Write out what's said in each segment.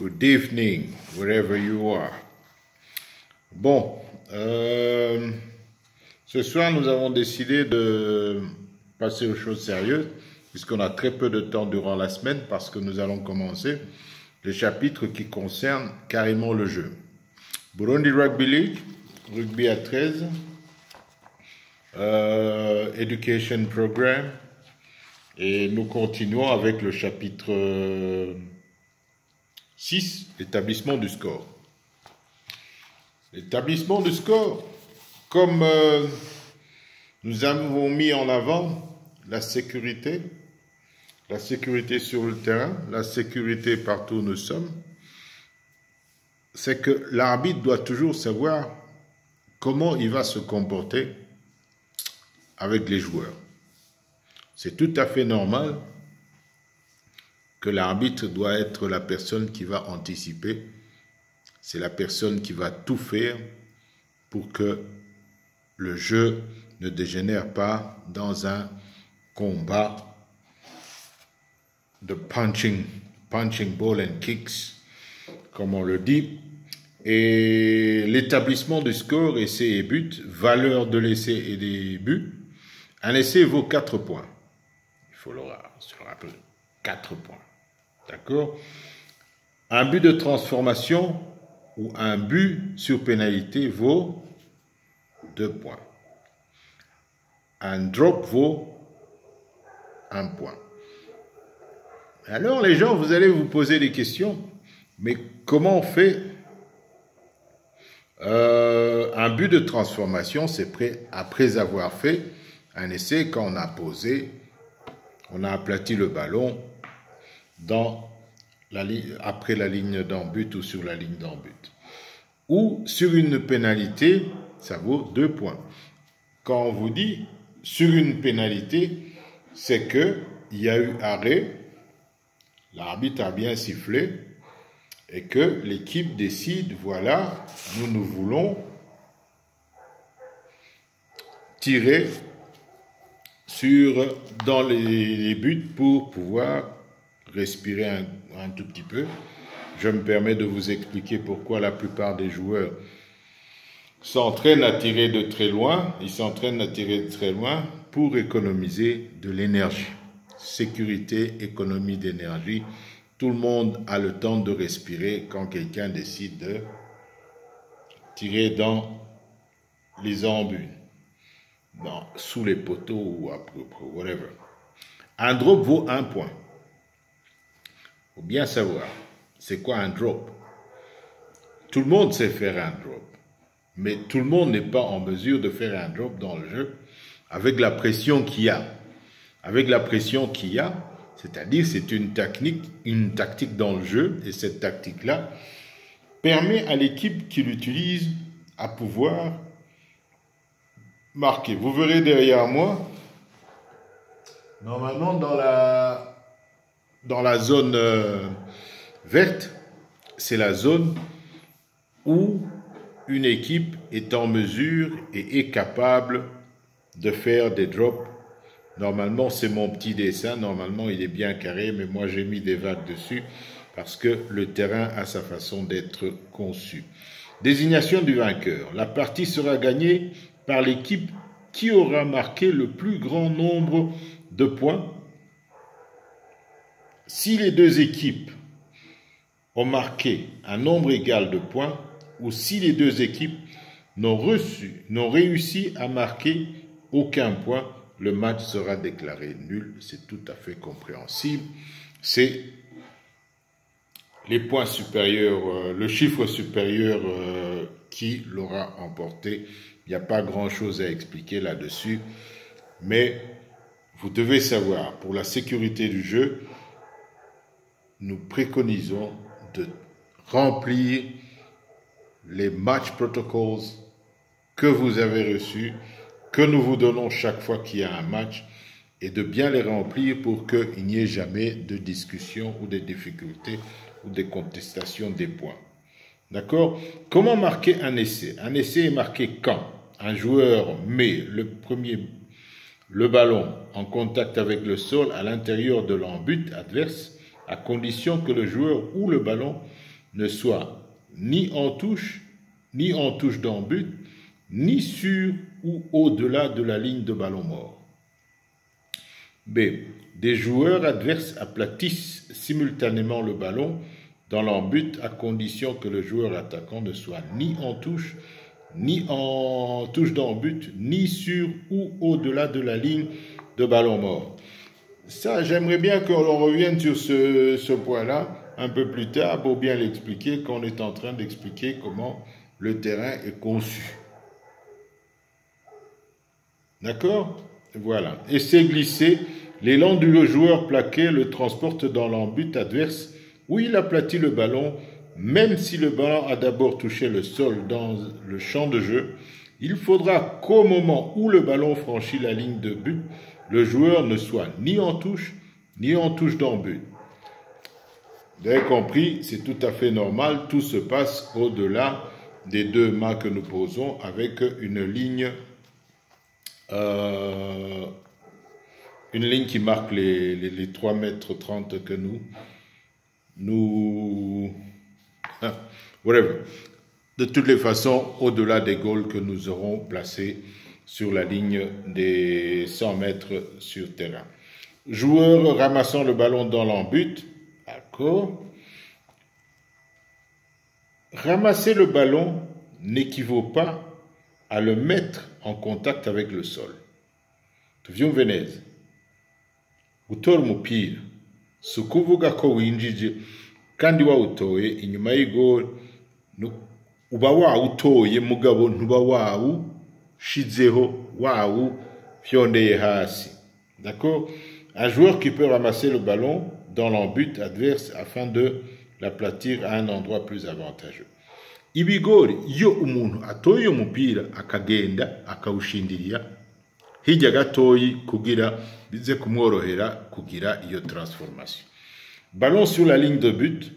Good evening, wherever you are. Bon, ce soir, nous avons décidé de passer aux choses sérieuses, puisqu'on a très peu de temps durant la semaine, parce que nous allons commencer les chapitres qui concernent carrément le jeu. Burundi Rugby League, rugby à 13, Education Program, et nous continuons avec le chapitre 6, l'établissement du score. L'établissement du score, comme nous avons mis en avant la sécurité sur le terrain, la sécurité partout où nous sommes, c'est que l'arbitre doit toujours savoir comment il va se comporter avec les joueurs. C'est tout à fait normal que l'arbitre doit être la personne qui va anticiper. C'est la personne qui va tout faire pour que le jeu ne dégénère pas dans un combat de punching ball and kicks, comme on le dit. Et l'établissement du score, essai et but, valeur de l'essai et des buts. Un essai vaut 4 points. Il faut se le rappeler. 4 points. D'accord? Un but de transformation ou un but sur pénalité vaut 2 points. Un drop vaut 1 point. Alors les gens, vous allez vous poser des questions. Mais comment on fait un but de transformation? C'est après avoir fait un essai, quand on a posé, on a aplati le ballon après la ligne d'en but ou sur la ligne d'en but. Ou sur une pénalité, ça vaut 2 points. Quand on vous dit sur une pénalité, c'est qu'il y a eu arrêt, l'arbitre a bien sifflé, et que l'équipe décide, voilà, nous voulons tirer dans les buts pour pouvoir respirer un tout petit peu. Je me permets de vous expliquer pourquoi la plupart des joueurs s'entraînent à tirer de très loin. Ils s'entraînent à tirer de très loin pour économiser de l'énergie. Sécurité, économie d'énergie. Tout le monde a le temps de respirer quand quelqu'un décide de tirer dans les embus, sous les poteaux ou whatever. Un drop vaut 1 point. Il faut bien savoir, c'est quoi un drop? Tout le monde sait faire un drop, mais tout le monde n'est pas en mesure de faire un drop dans le jeu avec la pression qu'il y a. Avec la pression qu'il y a, c'est-à-dire c'est une tactique dans le jeu, et cette tactique-là permet à l'équipe qui l'utilise à pouvoir marquer. Vous verrez derrière moi, normalement dans la zone verte, c'est la zone où une équipe est en mesure et est capable de faire des drops. Normalement, c'est mon petit dessin. Normalement, il est bien carré, mais moi, j'ai mis des vagues dessus parce que le terrain a sa façon d'être conçu. Désignation du vainqueur. La partie sera gagnée par l'équipe qui aura marqué le plus grand nombre de points. Si les deux équipes ont marqué un nombre égal de points, ou si les deux équipes n'ont réussi à marquer aucun point, le match sera déclaré nul. C'est tout à fait compréhensible. C'est les points supérieurs, le chiffre supérieur qui l'aura emporté. Il n'y a pas grand-chose à expliquer là-dessus. Mais vous devez savoir, pour la sécurité du jeu, nous préconisons de remplir les match protocols que vous avez reçus, que nous vous donnons chaque fois qu'il y a un match, et de bien les remplir pour qu'il n'y ait jamais de discussion ou de difficultés ou de contestation des points. D'accord? Comment marquer un essai? Un essai est marqué quand un joueur met le ballon en contact avec le sol à l'intérieur de l'embut adverse, à condition que le joueur ou le ballon ne soit ni en touche dans but, ni sur ou au-delà de la ligne de ballon mort. B. Des joueurs adverses aplatissent simultanément le ballon dans leur but à condition que le joueur attaquant ne soit ni en touche dans but, ni sur ou au-delà de la ligne de ballon mort. Ça, j'aimerais bien qu'on revienne sur ce point-là un peu plus tard pour bien l'expliquer quand on est en train d'expliquer comment le terrain est conçu. D'accord? Voilà. Essai glissé. L'élan du joueur plaqué le transporte dans l'embut adverse où il aplatit le ballon, même si le ballon a d'abord touché le sol dans le champ de jeu. Il faudra qu'au moment où le ballon franchit la ligne de but, le joueur ne soit ni en touche dans but. Vous avez compris, c'est tout à fait normal, tout se passe au-delà des deux mains que nous posons avec une ligne qui marque les 3 mètres 30 que whatever. De toutes les façons, au-delà des goals que nous aurons placés sur la ligne des 100 mètres sur terrain. Joueur ramassant le ballon dans l'embut. D'accord. Ramasser le ballon n'équivaut pas à le mettre en contact avec le sol. Tuvyumve neza. Gutora umupira si ukuvuga ko winjije kandi wawutoye inyuma y'igoli, uba wawutoye mugabo ntuba wawushizeho wawufyondeye hasi. D'accord? Un joueur qui peut ramasser le ballon dans l'embut adverse afin de l'aplatir à un endroit plus avantageux. Ibigori, iyo umuntu atoye umupira akagenda akawushindirira hirya gatoyi kugira bize kumworohera kugira iyo transformation. Ballon sur la ligne de but.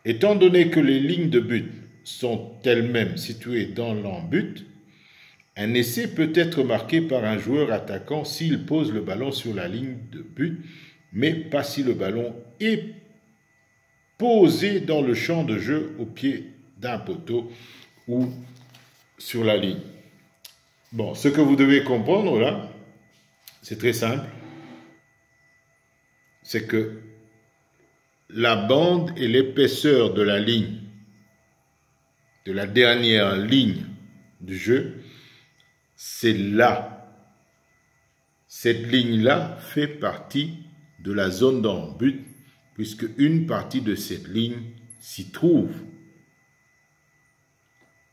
Étant donné que les lignes de but sont elles-mêmes situées dans l'embut, un essai peut être marqué par un joueur attaquant s'il pose le ballon sur la ligne de but, mais pas si le ballon est posé dans le champ de jeu au pied d'un poteau ou sur la ligne. Bon, ce que vous devez comprendre là, c'est très simple. C'est que la bande et l'épaisseur de la ligne, de la dernière ligne du jeu, c'est là. Cette ligne-là fait partie de la zone d'embut, puisque une partie de cette ligne s'y trouve.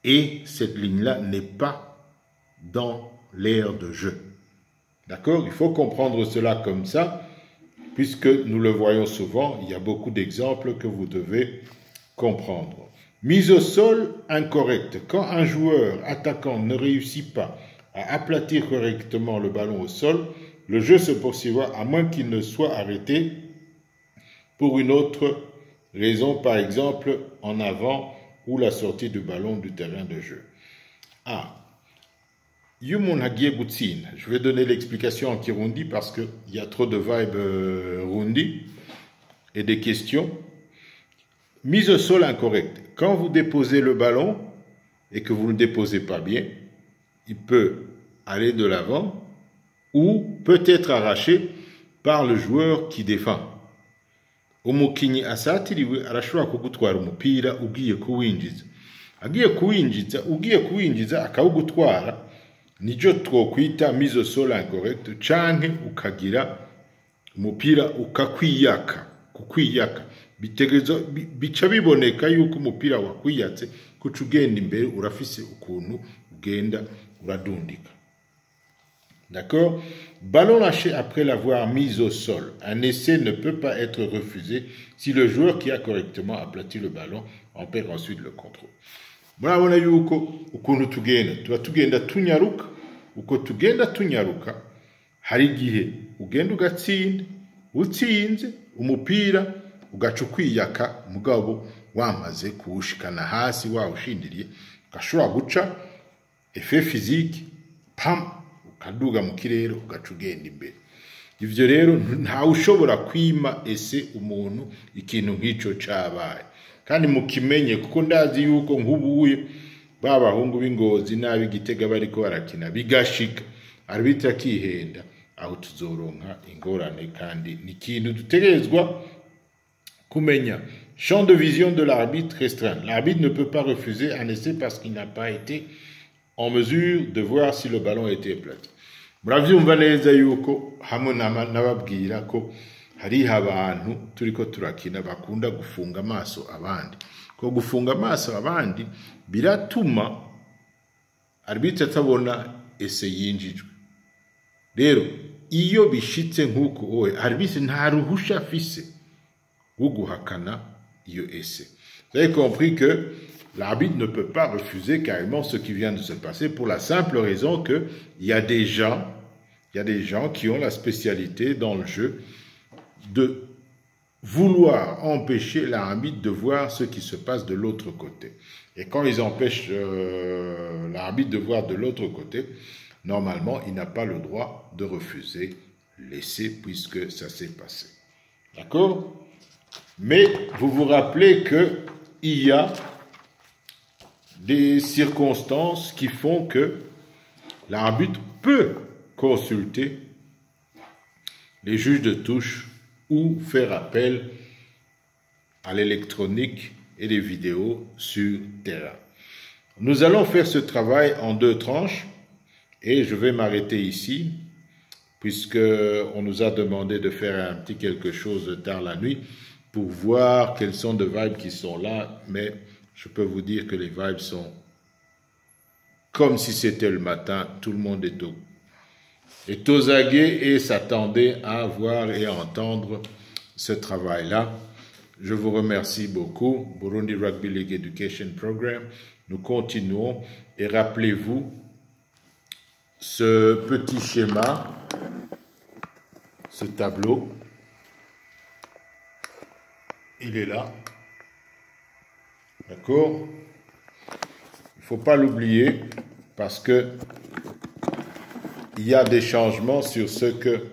Et cette ligne-là n'est pas dans l'aire de jeu. D'accord? Il faut comprendre cela comme ça, puisque nous le voyons souvent, il y a beaucoup d'exemples que vous devez comprendre. Mise au sol incorrecte. Quand un joueur attaquant ne réussit pas à aplatir correctement le ballon au sol, le jeu se poursuivra à moins qu'il ne soit arrêté pour une autre raison, par exemple en avant ou la sortie du ballon du terrain de jeu. Je vais donner l'explication en Kirundi parce qu'il y a trop de vibes rundi et des questions. Mise au sol incorrecte. Quand vous déposez le ballon et que vous ne le déposez pas bien, il peut aller de l'avant ou peut être arraché par le joueur qui défend. Umukinyi asatiriwe arashobora kugutwara umupira ugiye kuwinjiza. Ugiye kuwinjiza akawugutwara, nico twokwita mise au sol incorrecte, canke ukagira umupira kukwiyaka. Bica biboneka yuko umupira wakwiyatse kuca ugenda imbere urafise ukuntu ugenda uradundika. D'accord? Ballon lâché après l'avoir mis au sol. Un essai ne peut pas être refusé si le joueur qui a correctement aplati le ballon en perd ensuite le contrôle. Murabona yuko ukuntu tugenda tunyaruka, uko tugenda tunyaruka hari igihe ugenda ugatsinda, utsinze umupira ugaca ukwiyaka mugabo wamaze kuwushikana hasi wawushindiriye, ugashobora guca effet physique, pam, ukaduga mu kirere ugaca ugenda imbere. ivyo rero ntawe ushobora kwima ese umuntu ikintu nk'ico cabaye, kandi mukimenye kuko ndazi yuko nk'ubuye babahungu b'Ingozi n'ab'Igitega bariko barakina bigashika arbitre akihenda, aho tuzoronka ingorane, kandi ni ikintu dutegerezwa kumenya. Champ de vision de l'arbitre restreint. L'arbitre ne peut pas refuser un essai parce qu'il n'a pas été en mesure de voir si le ballon était plate. Muravyumva neza yuko hamwe nababwira ko hariho abantu turiko turakina bakunda gufunga amaso abandi. Ko gufunga amaso abandi biratuma arbitre atabona essai yinjijwe. Rero iyo bishitse nk'uko owe arbitre nta ruhusha afise wo guhakana iyo essai. Vous avez compris que l'arbitre ne peut pas refuser carrément ce qui vient de se passer pour la simple raison que il y a des gens qui ont la spécialité dans le jeu de vouloir empêcher l'arbitre de voir ce qui se passe de l'autre côté. Et quand ils empêchent l'arbitre de voir de l'autre côté, normalement, il n'a pas le droit de refuser l'essai puisque ça s'est passé. D'accord? Mais vous vous rappelez qu'il y a des circonstances qui font que l'arbitre peut consulter les juges de touche ou faire appel à l'électronique et des vidéos sur terrain. Nous allons faire ce travail en 2 tranches et je vais m'arrêter ici puisque on nous a demandé de faire un petit quelque chose tard la nuit pour voir quels sont les vibes qui sont là, mais je peux vous dire que les vibes sont comme si c'était le matin, tout le monde est aux aguets et s'attendait à voir et à entendre ce travail-là. Je vous remercie beaucoup. Burundi Rugby League Education Program. Nous continuons et rappelez-vous ce petit schéma, ce tableau. Il est là. D'accord? Il ne faut pas l'oublier parce que il y a des changements sur ce que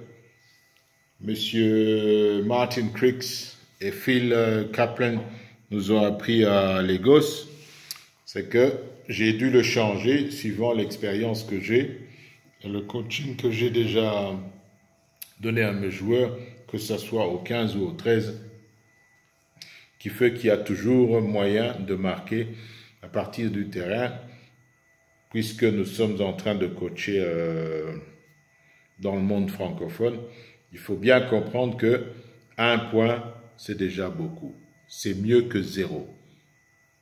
M. Martin Cricks et Phil Kaplan nous ont appris à Lagos. C'est que j'ai dû le changer suivant l'expérience que j'ai et le coaching que j'ai déjà donné à mes joueurs, que ce soit au 15 ou au 13, qui fait qu'il y a toujours moyen de marquer à partir du terrain, puisque nous sommes en train de coacher dans le monde francophone. Il faut bien comprendre que 1 point, c'est déjà beaucoup. C'est mieux que 0.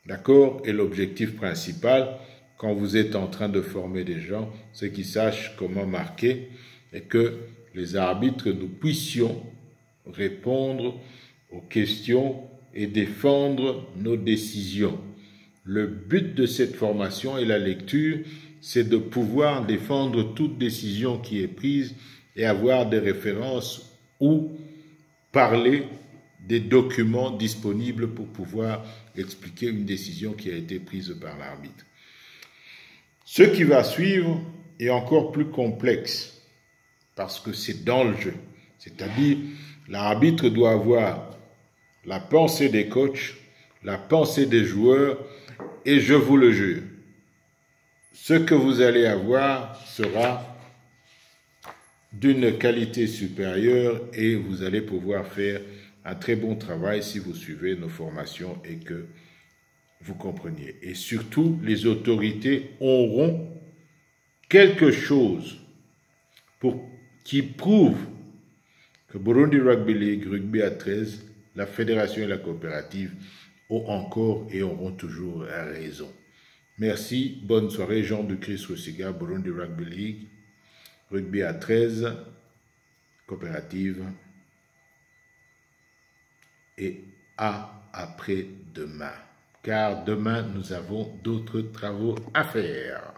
D'accord? Et l'objectif principal, quand vous êtes en train de former des gens, c'est qu'ils sachent comment marquer et que les arbitres, nous puissions répondre aux questions et défendre nos décisions. Le but de cette formation et la lecture, c'est de pouvoir défendre toute décision qui est prise et avoir des références ou parler des documents disponibles pour pouvoir expliquer une décision qui a été prise par l'arbitre. Ce qui va suivre est encore plus complexe parce que c'est dans le jeu. C'est-à-dire, l'arbitre doit avoir la pensée des coachs, la pensée des joueurs, et je vous le jure, ce que vous allez avoir sera d'une qualité supérieure et vous allez pouvoir faire un très bon travail si vous suivez nos formations et que vous compreniez. Et surtout, les autorités auront quelque chose qui prouve que Burundi Rugby League, Rugby à 13, la fédération et la coopérative ont encore et auront toujours raison. Merci, bonne soirée, Jean de Christ Roussiga, Burundi Rugby League, Rugby à 13, coopérative, et à après-demain. Car demain, nous avons d'autres travaux à faire.